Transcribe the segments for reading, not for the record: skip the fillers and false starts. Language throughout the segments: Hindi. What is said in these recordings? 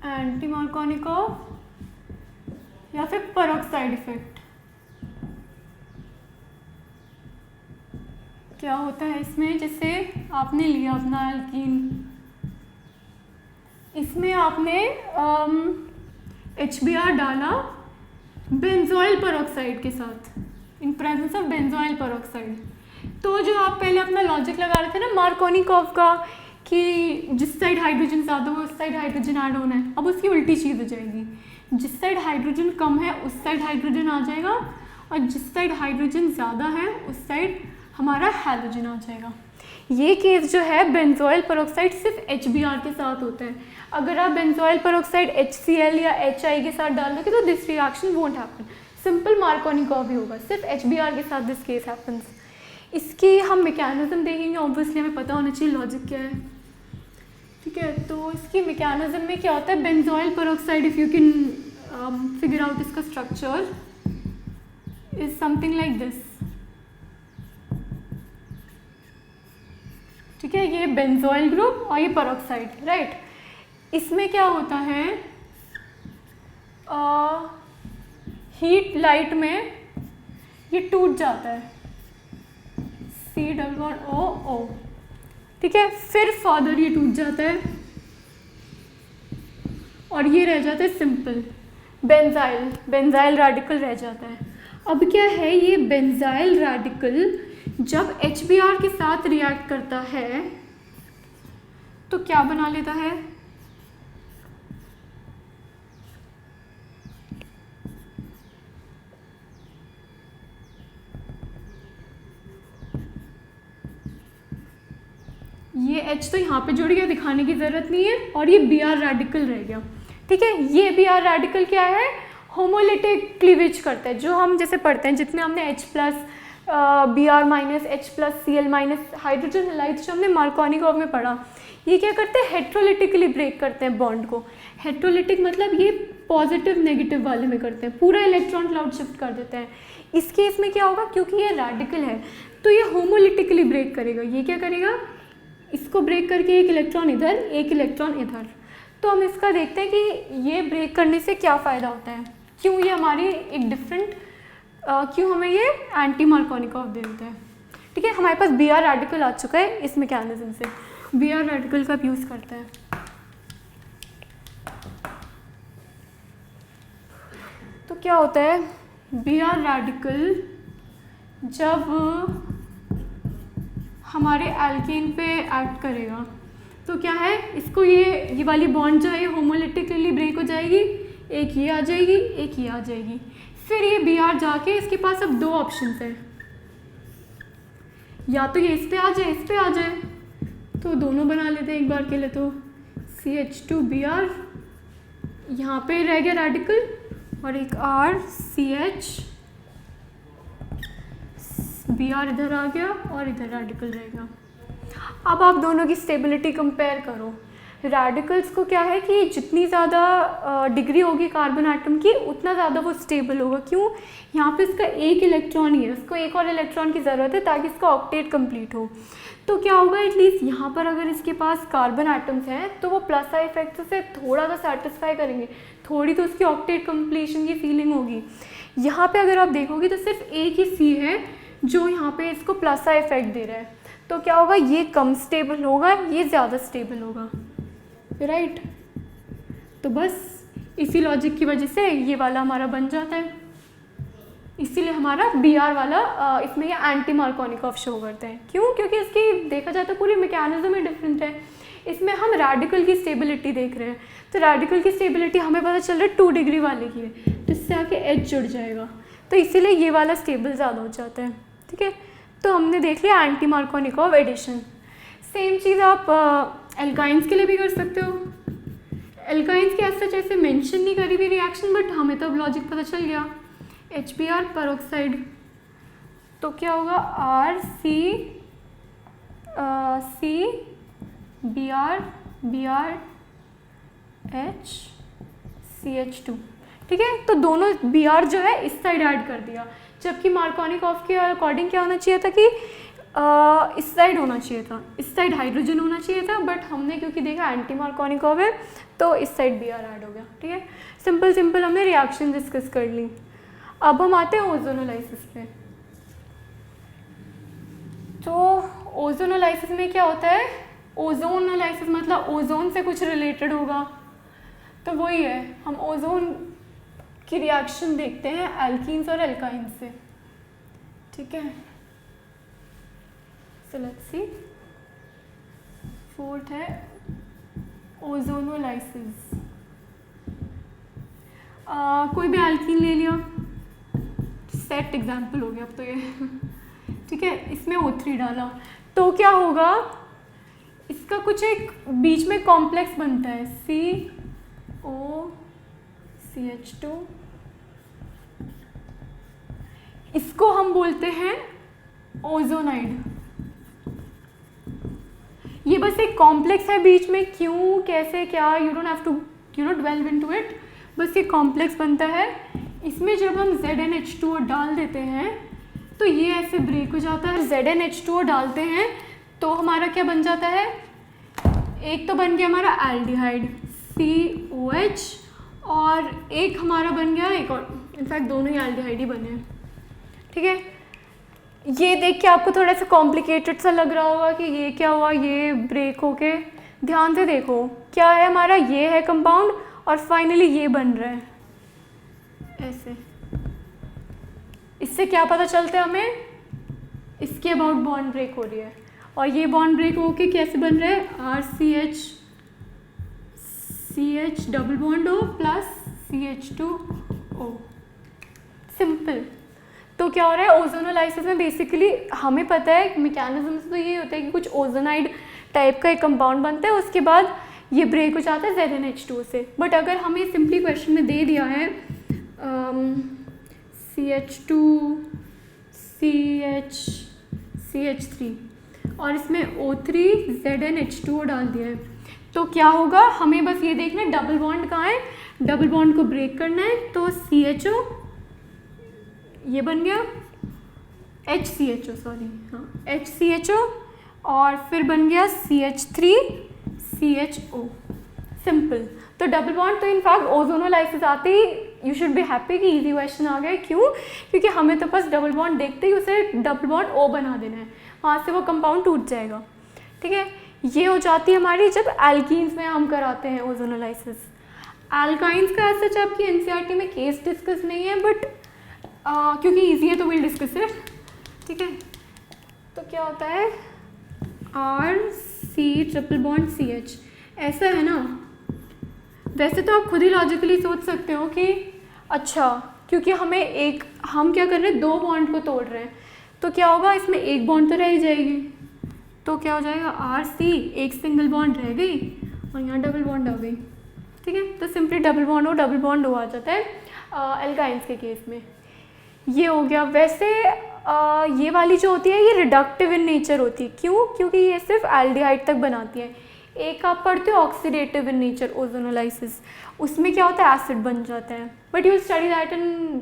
एंटी मार्कोनिकॉफ या फिर पेरोक्साइड इफेक्ट। क्या होता है इसमें, जैसे आपने लिया अपना एल्कीन, इसमें आपने HBr डाला बेंजोइल पेरोक्साइड के साथ, in presence of benzoyl peroxide. तो जो आप पहले अपना लॉजिक लगा रहे थे ना मार्कोनिकॉफ का कि जिस साइड हाइड्रोजन ज़्यादा हो उस साइड हाइड्रोजन ऐड होना है, अब उसकी उल्टी चीज़ हो जाएगी। जिस साइड हाइड्रोजन कम है उस साइड हाइड्रोजन आ जाएगा, और जिस साइड हाइड्रोजन ज़्यादा है उस साइड हमारा हैलोजन आ जाएगा। ये केस जो है बेंजोइल पेरोक्साइड सिर्फ HBr के साथ होता है। अगर आप बेंजोइल पेरोक्साइड HCl या HI के साथ डाल दोगे तो this reaction won't happen, simple Markovnikov ही होगा, सिर्फ HBr के साथ दिस केस हैपन्स। इसकी हम मैकेनिज्म देखेंगे, ऑब्वियसली हमें पता होना चाहिए लॉजिक क्या है, ठीक है। तो इसकी मैकेनिज्म में क्या होता है, benzoyl peroxide if you can figure out इसका structure is something like this, ठीक है। ये बेंजोइल ग्रुप और ये पेरोक्साइड, राइट। इसमें क्या होता है, हीट लाइट में ये टूट जाता है, C+O, ठीक है। फिर फर्दर ये टूट जाता है और ये रह जाता है सिंपल बेंजाइल रेडिकल रह जाता है। अब क्या है, ये बेंजाइल रेडिकल जब HBr के साथ रिएक्ट करता है तो क्या बना लेता है, ये H तो यहाँ पे जुड़ गया, दिखाने की ज़रूरत नहीं है, और ये Br रेडिकल रह गया, ठीक है। ये Br रेडिकल क्या है, होमोलिटिक क्लीवेज करता है, जो हम जैसे पढ़ते हैं जितने हमने H+, Br minus H+Cl minus hydrogen halides जो हमने मार्कोनिकॉफ में पढ़ा, ये क्या करते हैं, हेट्रोलिटिकली ब्रेक करते हैं बॉन्ड को। हेट्रोलिटिक मतलब ये पॉजिटिव नेगेटिव वाले में करते हैं, पूरा इलेक्ट्रॉन क्लाउड शिफ्ट कर देते हैं। इस केस में क्या होगा, क्योंकि ये रेडिकल है तो ये होमोलिटिकली ब्रेक करेगा। ये क्या करेगा, इसको ब्रेक करके एक इलेक्ट्रॉन इधर एक इलेक्ट्रॉन इधर। तो हम इसका देखते हैं कि ये ब्रेक करने से क्या फ़ायदा होता है, क्यों ये हमारी एक डिफरेंट क्यों हमें ये एंटी मार्कोनिकॉफ दे देता है, ठीक है। हमारे पास Br रेडिकल आ चुका है, इस मैकेनिज्म से Br रेडिकल का यूज़ करते हैं। तो क्या होता है, Br रेडिकल जब हमारे एल्केन पे एक्ट करेगा तो क्या है, इसको ये वाली बॉन्ड जो है ये होमोलिटिकली ब्रेक हो जाएगी, एक ये आ जाएगी एक ये आ जाएगी। फिर ये Br जाके इसके पास अब दो ऑप्शंस हैं, या तो ये इस पे आ जाए इस पे आ जाए, तो दोनों बना लेते हैं एक बार के लिए। तो CH2Br यहाँ पे रह गया रेडिकल, और एक RCH Br इधर आ गया और इधर रेडिकल रहेगा। अब आप दोनों की स्टेबिलिटी कंपेयर करो। रेडिकल्स को क्या है कि जितनी ज़्यादा डिग्री होगी कार्बन एटम की उतना ज़्यादा वो स्टेबल होगा। क्यों, यहाँ पे इसका एक इलेक्ट्रॉन ही है, उसको एक और इलेक्ट्रॉन की ज़रूरत है ताकि इसका ऑक्टेट कंप्लीट हो। तो क्या होगा, एटलीस्ट यहाँ पर अगर इसके पास कार्बन एटम्स हैं तो वो प्लस आई इफेक्ट से थोड़ा सा सेटिस्फाई करेंगे, थोड़ी तो उसकी ऑक्टेट कंप्लीशन की फीलिंग होगी। यहाँ पे अगर आप देखोगे तो सिर्फ एक ही सी है जो यहाँ पे इसको प्लस आई इफेक्ट दे रहा है। तो क्या होगा, ये कम स्टेबल होगा, ये ज़्यादा स्टेबल होगा, राइट। तो बस इसी लॉजिक की वजह से ये वाला हमारा बन जाता है, इसीलिए हमारा Br वाला इसमें ये एंटी मार्कोनिकॉफ शो करते हैं। क्यों, क्योंकि इसकी देखा जाए तो पूरी मैकेनिज्म ही डिफरेंट है। इसमें हम रेडिकल की स्टेबिलिटी देख रहे हैं, तो रेडिकल की स्टेबिलिटी हमें पता चल रहा है 2 डिग्री वाले की है, तो इससे आके H जुड़ जाएगा, तो इसीलिए ये वाला स्टेबल ज़्यादा हो जाता है, ठीक है। तो हमने देख लिया एंटी मार्कोनिकॉफ एडिशन। सेम चीज़ आप एल्काइंस के लिए भी कर सकते हो। एल्काइंस के ऐसा जैसे मेंशन नहीं करी हुई रिएक्शन, बट हमें तो अब लॉजिक पता चल गया। HBr पेरोक्साइड, तो क्या होगा, RCBrCH2, ठीक है। तो दोनों Br जो है इस साइड ऐड कर दिया, जबकि मार्कोनिकॉफ के अकॉर्डिंग क्या होना चाहिए था कि इस साइड होना चाहिए था, इस साइड हाइड्रोजन होना चाहिए था, बट हमने क्योंकि देखा एंटी मार्कोनिक है तो इस साइड Br ऐड हो गया। ठीक है, सिंपल सिंपल हमने रिएक्शन डिस्कस कर ली। अब हम आते हैं ओजोनोलाइसिस पे। तो ओजोनोलाइसिस में क्या होता है, ओजोनोलाइसिस मतलब ओजोन से कुछ रिलेटेड होगा, तो वही है, हम ओजोन की रिएक्शन देखते हैं एल्कीन्स और एल्काइंस से। ठीक है, सो लेट्स सी, फोर्थ है ओजोनोलाइसिस। कोई भी एल्कीन ले लिया, सेट एग्जाम्पल हो गया अब तो ये। ठीक है, इसमें O3 डाला तो क्या होगा, इसका कुछ एक बीच में कॉम्प्लेक्स बनता है COCH2, इसको हम बोलते हैं ओजोनाइड। ये बस एक कॉम्प्लेक्स है बीच में, क्यों कैसे क्या, you don't have to delve into it, बस ये कॉम्प्लेक्स बनता है। इसमें जब हम ZnH2O डाल देते हैं तो ये ऐसे ब्रेक हो जाता है। ZnH2O डालते हैं तो हमारा क्या बन जाता है, एक तो बन गया हमारा एल्डिहाइड COH, और एक हमारा बन गया एक और, इनफैक्ट दोनों ही एल्डिहाइड ही बने हैं। ठीक है, ये देख के आपको थोड़ा सा कॉम्प्लिकेटेड सा लग रहा होगा कि ये क्या हुआ, ये ब्रेक होके, ध्यान से देखो क्या है हमारा, ये है कंपाउंड और फाइनली ये बन रहा है ऐसे। इससे क्या पता चलता है हमें, इसके अबाउट बॉन्ड ब्रेक हो रही है, और ये बॉन्ड ब्रेक होके कैसे बन रहा है, RCH double bond O plus CH2O, simple. तो क्या हो रहा है ओजोनोलाइसिस में, बेसिकली हमें पता है मैकेनिज्म तो ये होता है कि कुछ ओजोनाइड टाइप का एक कंपाउंड बनता है, उसके बाद ये ब्रेक हो जाता है ZnH2O से। बट अगर हमें सिंपली क्वेश्चन में दे दिया है CH2 CH3 और इसमें O3 ZnH2O डाल दिया है, तो क्या होगा, हमें बस ये देखना है डबल बॉन्ड कहाँ है, डबल बॉन्ड को ब्रेक करना है, तो CHO ये बन गया HCHO, सॉरी हाँ HCHO, और फिर बन गया CH3CHO, सिंपल। तो डबल बॉन्ड तो इनफैक्ट ओजोनोलाइसिस आते ही यू शुड बी हैप्पी कि इजी क्वेश्चन आ गया। क्यों, क्योंकि हमें तो बस डबल बॉन्ड देखते ही उसे डबल बॉन्ड O बना देना है, वहाँ से वो कंपाउंड टूट जाएगा। ठीक है, ये हो जाती है हमारी जब एल्कीन्स में हम कराते हैं ओजोनोलाइसिस। एल्काइंस का ऐसा सच आपकी NCERT में केस डिस्कस नहीं है, बट क्योंकि ईजी है तो विल डिस्कस इट। ठीक है, तो क्या होता है RC ट्रिपल बॉन्ड CH, ऐसा है ना। वैसे तो आप खुद ही लॉजिकली सोच सकते हो कि अच्छा, क्योंकि हम क्या कर रहे हैं, दो बॉन्ड को तोड़ रहे हैं, तो क्या होगा, इसमें एक बॉन्ड तो रह ही जाएगी, तो क्या हो जाएगा RC, एक सिंगल बॉन्ड रह गई और यहाँ डबल बॉन्ड आ गई। ठीक है, तो सिंपली डबल बॉन्ड O आ जाता है एल्काइंस के केस में। ये हो गया। वैसे ये वाली जो होती है ये रिडक्टिव इन नेचर होती है। क्यों? क्योंकि ये सिर्फ एल्डिहाइड तक बनाती है। एक आप पढ़ते हो ऑक्सीडेटिव इन नेचर ओजोनोलाइसिस, उसमें क्या होता है एसिड बन जाता है, but you study that in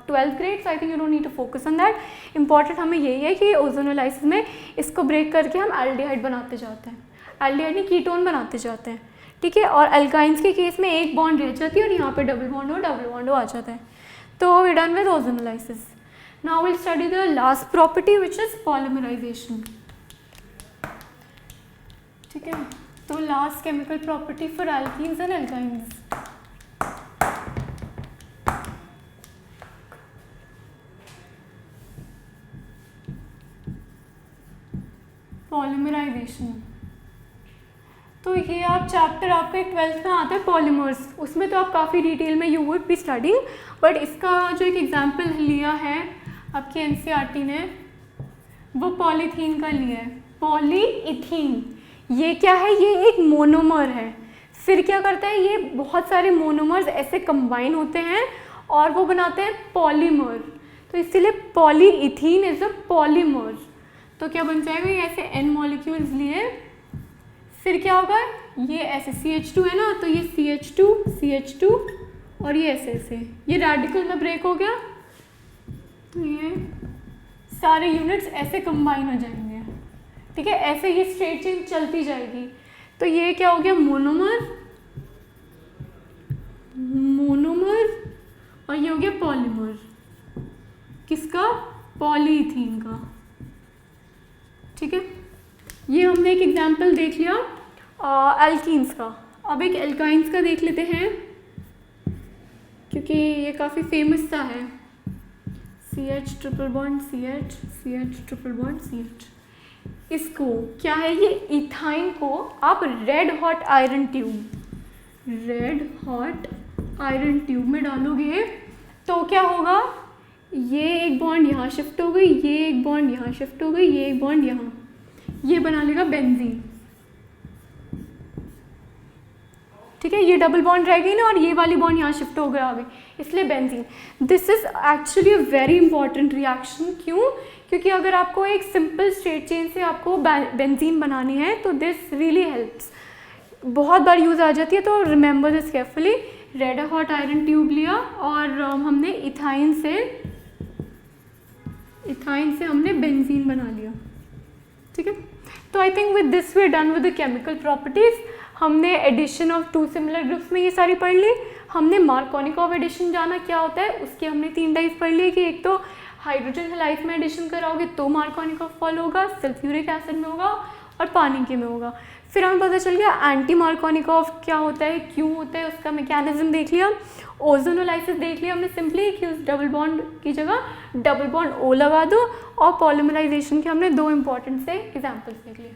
12th grade, so I think you don't need to focus on that. Important हमें यही है कि ओजोनोलाइसिस में इसको ब्रेक करके हम एल्डिहाइड बनाते जाते हैं, एल्डिहाइड नहीं कीटोन बनाते जाते हैं। ठीक है, और अल्काइंस के केस में एक बॉन्ड रह जाती है और यहाँ पे डबल बॉन्ड आ जाता है। तो we done with ozonolysis. Now will study the last property which is polymerization. ठीक है, तो last chemical property for alkenes and alkynes. Polymerization, तो ये आप चैप्टर आपके 12th में आता है पॉलीमर्स, उसमें तो आप काफ़ी डिटेल में you would be studying, but इसका जो एक एग्जांपल लिया है आपकी एनसीईआरटी ने वो पॉलीथीन का लिया है। पॉलीइथीन ये क्या है? ये एक मोनोमर है। फिर क्या करता है, ये बहुत सारे मोनोमर्स ऐसे कंबाइन होते हैं और वो बनाते हैं पॉलीमर, तो इसीलिए पॉलीइथीन इज अ पॉलीमर। तो क्या बन जाएगा, ये ऐसे n मॉलिक्यूल्स लिए, फिर क्या होगा, ये ऐसे CH2 है ना, तो ये CH2 और ये ऐसे ऐसे, ये रेडिकल में ब्रेक हो गया, तो ये सारे यूनिट्स ऐसे कंबाइन हो जाएंगे, ठीक है, ऐसे ये स्ट्रेट चेन चलती जाएगी। तो ये क्या हो गया, मोनोमर, मोनोमर, और ये हो गया पॉलीमर, किसका, पॉलीइथीन का, ठीक है। ये हमने एक एग्जांपल देख लिया एल्कीन्स का। अब एक एल्काइंस का देख लेते हैं, क्योंकि ये काफ़ी फेमस सा है। CH triple bond CH, CH triple bond CH। इसको क्या है, ये इथाइन को आप red hot iron tube, red hot iron tube में डालोगे तो क्या होगा, ये एक बॉन्ड यहाँ शिफ्ट हो गई, ये एक बॉन्ड यहाँ शिफ्ट हो गई, ये एक बॉन्ड यहाँ, ये बना लेगा बेंजीन, ठीक है। ये डबल बॉन्ड रह गई ना, और ये वाली बॉन्ड यहाँ शिफ्ट हो गया आगे, इसलिए benzene. This is actually a very important reaction. क्यों? क्योंकि अगर आपको एक सिंपल स्ट्रेट चेन से आपको बेंजीन बनानी है तो दिस रियली हेल्प्स, बहुत बार यूज़ आ जाती है। तो remember this carefully. Red hot iron tube लिया और हमने इथाइन से हमने बेंजीन बना लिया, ठीक है। तो I think with this we are done with the chemical properties. हमने addition of two similar groups में ये सारी पढ़ ली। हमने मार्कोनिकॉव एडिशन जाना क्या होता है, उसके हमने 3 टाइप्स पढ़ लिए कि एक तो हाइड्रोजन हैलाइड में एडिशन कराओगे तो मार्कोनिकॉव फॉलो होगा, सल्फ्यूरिक एसिड में होगा और पानी के में होगा। फिर हमें पता चल गया एंटी मार्कोनिकॉव क्या होता है, क्यों होता है, उसका मैकेनिज्म देख लिया। ओजोनोलाइसिस देख लिया हमने सिंपली कि उस डबल बॉन्ड की जगह डबल बॉन्ड O लगा दो, और पॉलीमराइजेशन के हमने 2 इंपॉर्टेंट से एग्जाम्पल्स देख लिए।